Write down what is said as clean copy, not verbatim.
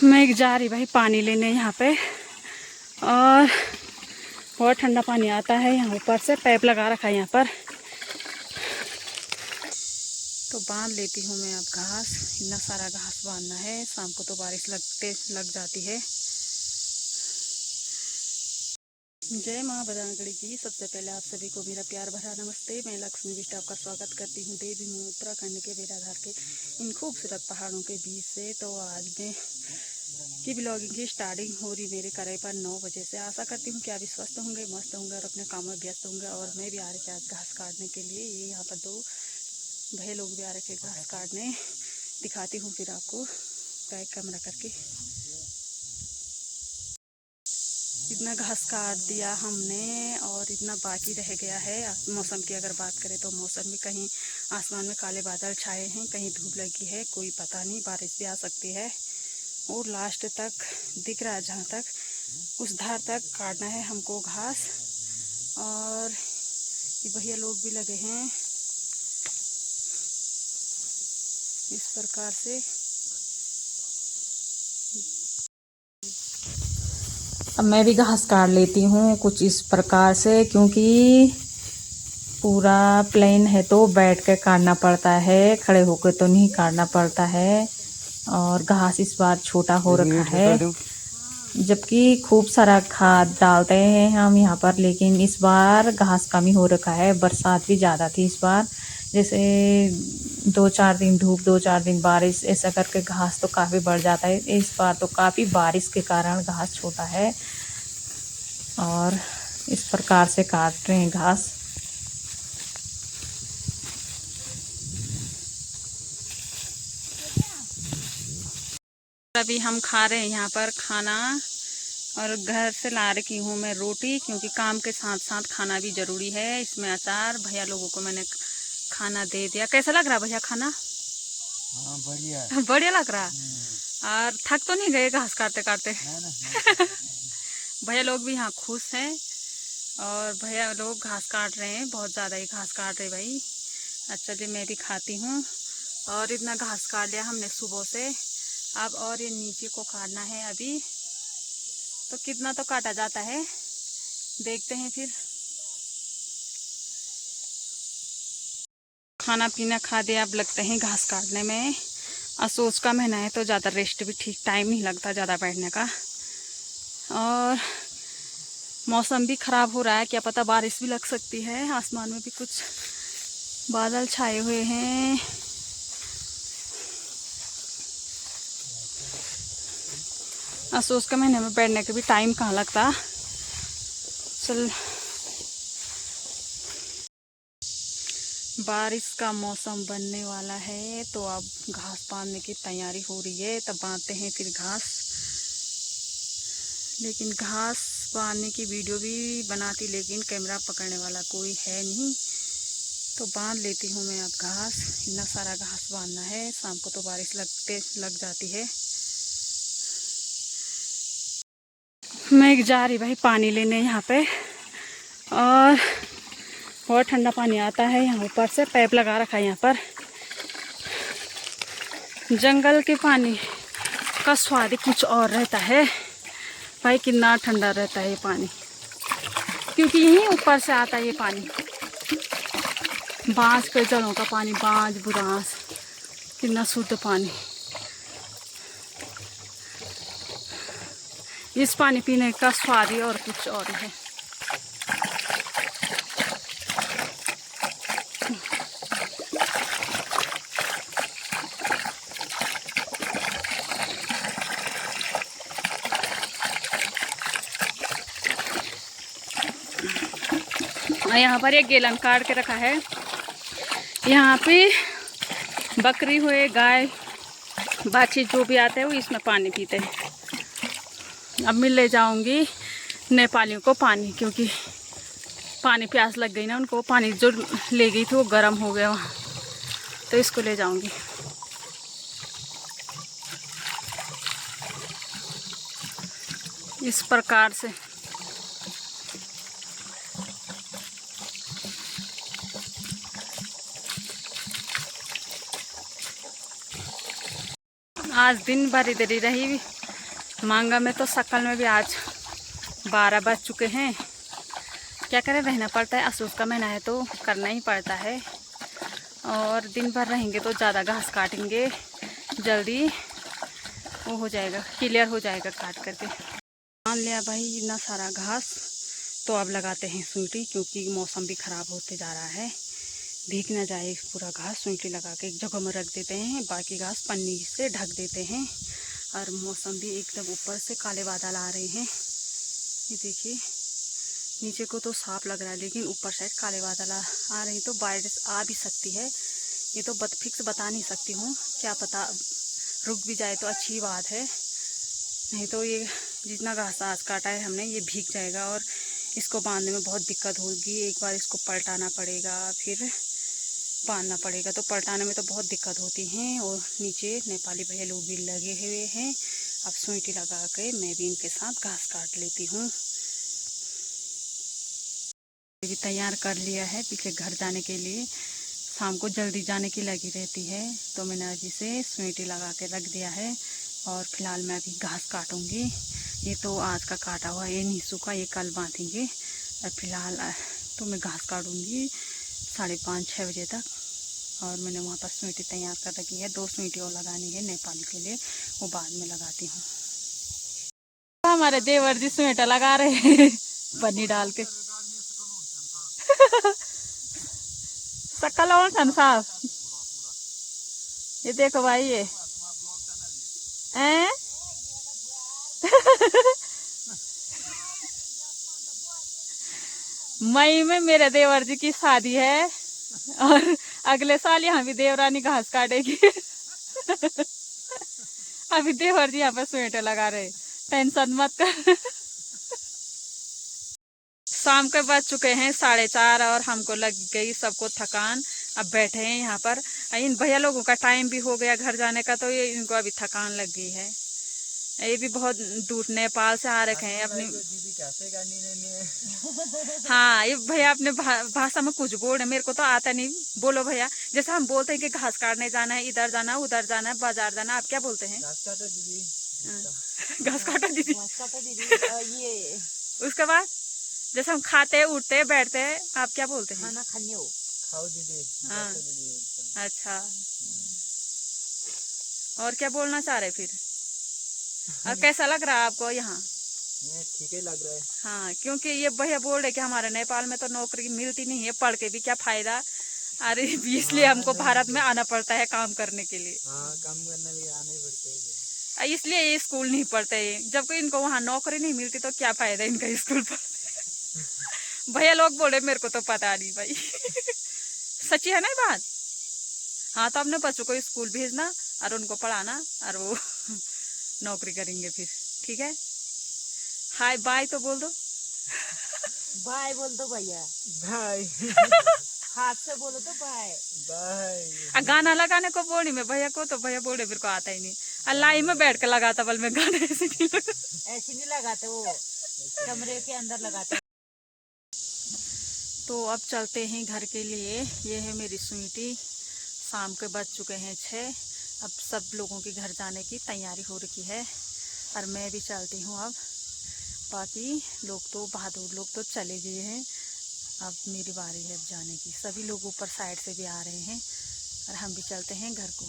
मैं एक जा रही भाई पानी लेने यहाँ पे, और बहुत ठंडा पानी आता है यहाँ। ऊपर से पाइप लगा रखा है यहाँ पर, तो बांध लेती हूँ मैं अब घास। इतना सारा घास बांधना है, शाम को तो बारिश लग जाती है। जय माँ बदानगढ़ी की। सबसे पहले आप सभी को मेरा प्यार भरा नमस्ते। मैं लक्ष्मी बिष्ट आपका स्वागत करती हूँ देवी हूँ उत्तराखंड के बेराधार के इन खूबसूरत पहाड़ों के बीच से। तो आज मैं की ब्लॉगिंग की स्टार्टिंग हो रही मेरे करे पर 9 बजे से। आशा करती हूँ कि आप स्वस्थ होंगे, मस्त होंगे और अपने कामों में व्यस्त होंगे। और मैं भी आ रही थी आज घास काटने के लिए। ये यहाँ पर 2 भाई लोग भी आ रखे घास काटने। दिखाती हूँ फिर आपको बैक कैमरा करके। इतना घास काट दिया हमने और इतना बाकी रह गया है। मौसम की अगर बात करें तो मौसम भी कहीं आसमान में काले बादल छाए हैं, कहीं धूप लगी है, कोई पता नहीं, बारिश भी आ सकती है। और लास्ट तक दिख रहा है, जहाँ तक उस धार तक काटना है हमको घास। और ये भैया लोग भी लगे हैं इस प्रकार से। अब मैं भी घास काट लेती हूँ कुछ इस प्रकार से, क्योंकि पूरा प्लेन है तो बैठ के काटना पड़ता है, खड़े होकर तो नहीं काटना पड़ता है। और घास इस बार छोटा हो रखा है, जबकि खूब सारा खाद डालते हैं हम यहाँ पर, लेकिन इस बार घास कमी हो रखा है। बरसात भी ज़्यादा थी इस बार, जैसे 2-4 दिन धूप 2-4 दिन बारिश, ऐसा करके घास तो काफ़ी बढ़ जाता है। इस बार तो काफ़ी बारिश के कारण घास छोटा है और इस प्रकार से काट रहे हैं घास। अभी हम खा रहे हैं यहाँ पर खाना, और घर से ला रखी हूँ मैं रोटी, क्योंकि काम के साथ साथ खाना भी ज़रूरी है। इसमें अचार भैया लोगों को मैंने खाना दे दिया। कैसा लग रहा भैया खाना? हाँ बढ़िया बढ़िया लग रहा। और थक तो नहीं गए घास काटते काटते? भैया लोग भी यहाँ खुश हैं, और भैया लोग घास काट रहे हैं, बहुत ज़्यादा ही घास काट रहे भाई। अच्छा जी, मैं भी खाती हूँ। और इतना घास काट लिया हमने सुबह से। अब और ये नीचे को काटना है अभी, तो कितना तो काटा जाता है, देखते हैं फिर। खाना पीना खा दिया, अब लगते हैं घास काटने में। असोच का महीना है तो ज़्यादा रेस्ट भी ठीक टाइम नहीं लगता ज़्यादा बैठने का। और मौसम भी ख़राब हो रहा है, क्या पता बारिश भी लग सकती है। आसमान में भी कुछ बादल छाए हुए हैं। असोच के महीने में बैठने का भी टाइम कहाँ लगता। चल, बारिश का मौसम बनने वाला है, तो अब घास बांधने की तैयारी हो रही है। तब बांधते हैं फिर घास। लेकिन घास बांधने की वीडियो भी बनाती, लेकिन कैमरा पकड़ने वाला कोई है नहीं, तो बांध लेती हूँ मैं अब घास। इतना सारा घास बांधना है, शाम को तो बारिश लग जाती है। मैं एक जा रही भाई पानी लेने यहाँ पे, और बहुत ठंडा पानी आता है यहाँ। ऊपर से पाइप लगा रखा है यहाँ पर। जंगल के पानी का स्वाद ही कुछ और रहता है भाई। कितना ठंडा रहता है ये पानी, क्योंकि यहीं ऊपर से आता है ये पानी। बांस पे जड़ों का पानी, बांज बुरांस, कितना शुद्ध पानी। इस पानी पीने का स्वाद ही और कुछ और है। यहाँ पर एक गैलन काट के रखा है। यहाँ पे बकरी हुए, गाय बाछी जो भी आते हैं वो इसमें पानी पीते हैं। अब मैं ले जाऊंगी नेपालियों को पानी, क्योंकि पानी प्यास लग गई ना उनको। पानी जो ले गई थी वो गर्म हो गया वहाँ, तो इसको ले जाऊंगी। इस प्रकार से आज दिन भर इधर ही रही, मांगा में तो सकल में भी आज 12 बज चुके हैं। क्या करें, रहना पड़ता है। असूस का महीना है तो करना ही पड़ता है। और दिन भर रहेंगे तो ज़्यादा घास काटेंगे, जल्दी वो हो जाएगा, क्लियर हो जाएगा काट करके। मान लिया भाई इतना सारा घास, तो अब लगाते हैं सुईटी, क्योंकि मौसम भी ख़राब होते जा रहा है। भीग ना जाए पूरा घास, सुईटी लगा के एक जगह में रख देते हैं, बाकी घास पन्नी से ढक देते हैं। और मौसम भी एकदम ऊपर से काले बादल आ रहे हैं। ये देखिए, नीचे को तो साफ लग रहा है, लेकिन ऊपर साइड काले बादल आ रहे हैं, तो बारिश आ भी सकती है। ये तो फिक्स बता नहीं सकती हूँ, क्या पता रुक भी जाए तो अच्छी बात है, नहीं तो ये जितना घास आज काटा है हमने ये भीग जाएगा और इसको बांधने में बहुत दिक्कत होगी। एक बार इसको पलटाना पड़ेगा, फिर बांधना पड़ेगा, तो पलटाने में तो बहुत दिक्कत होती है। और नीचे नेपाली भैया लोग भी लगे हुए हैं। अब सुईटी लगा के मैं भी इनके साथ घास काट लेती हूँ। भी तैयार कर लिया है पीछे घर जाने के लिए, शाम को जल्दी जाने की लगी रहती है, तो मैंने अभी से सुईटी लगा के रख दिया है। और फिलहाल मैं अभी घास काटूंगी। ये तो आज का काटा हुआ, ये नहीं सूखा, ये कल बांधेंगे। और फिलहाल तो मैं घास काटूंगी 5:30-6 बजे तक। और मैंने वहाँ पर सुईटी तैयार कर रखी है, 2 सुईटी और लगानी है नेपाल के लिए, वो बाद में लगाती हूँ। हमारे देवर जी सुईटा लगा रहे हैं पन्नी डाल के। सकल और संसार, ये देखो भाई, ये हैं मई में मेरे देवर जी की शादी है, और अगले साल यहाँ भी देवरानी घास काटेगी। अभी देवर जी यहाँ पर स्वेटर लगा रहे, टेंशन मत कर। शाम के बज चुके हैं 4:30 और हमको लग गई सबको थकान। अब बैठे हैं यहाँ पर, इन भैया लोगों का टाइम भी हो गया घर जाने का, तो ये इनको अभी थकान लग गई है। ये भी बहुत दूर नेपाल से आ रखे हैं अपनी। हाँ, ये भैया अपने भाषा में कुछ बोल रहे, मेरे को तो आता नहीं। बोलो भैया, जैसे हम बोलते हैं कि घास काटने जाना है, इधर जाना है, उधर जाना है, बाजार जाना है, आप क्या बोलते हैं? घास काटो दीदी। घास काटो दीदी, घास काटो दीदी। ये उसके बाद जैसे हम खाते हैं, उठते हैं, बैठते हैं, आप क्या बोलते हैं? खाना खाओ दीदी। हाँ, अच्छा। और क्या बोलना चाह रहे फिर? और कैसा लग रहा है आपको यहाँ? ठीक ही लग रहा है। हाँ, क्योंकि ये भैया बोल रहे कि हमारे नेपाल में तो नौकरी मिलती नहीं है, पढ़ के भी क्या फायदा। अरे इसलिए हमको भारत में आना पड़ता है काम करने के लिए। हाँ, काम करने भी आना ही पड़ता है, इसलिए ये स्कूल नहीं पढ़ते हैं। जबकि इनको वहाँ नौकरी नहीं मिलती तो क्या फायदा इनका स्कूल पढ़ने। भैया लोग बोले, मेरे को तो पता नहीं भाई। सच्ची है ना ये बात? हाँ, तो अपने बच्चों को स्कूल भेजना और उनको पढ़ाना, और वो नौकरी करेंगे फिर। ठीक है, हाय बाय तो बोल दो। बाय बोल दो भैया, बाय। हाथ से बोलो तो बाय बाय। गाना लगाने को बोली मैं भैया को, तो भैया बोले मेरे को आता ही नहीं। अल्लाह में बैठ कर लगाता, बल में गाना ऐसे नहीं लगाते, वो कमरे के अंदर लगाते। तो अब चलते हैं घर के लिए। ये है मेरी सुईटी। शाम के बज चुके हैं 6। अब सब लोगों के घर जाने की तैयारी हो रही है, और मैं भी चलती हूँ अब। बाकी लोग तो बहादुर लोग तो चले गए हैं, अब मेरी बारी है अब जाने की। सभी लोग ऊपर साइड से भी आ रहे हैं, और हम भी चलते हैं घर को।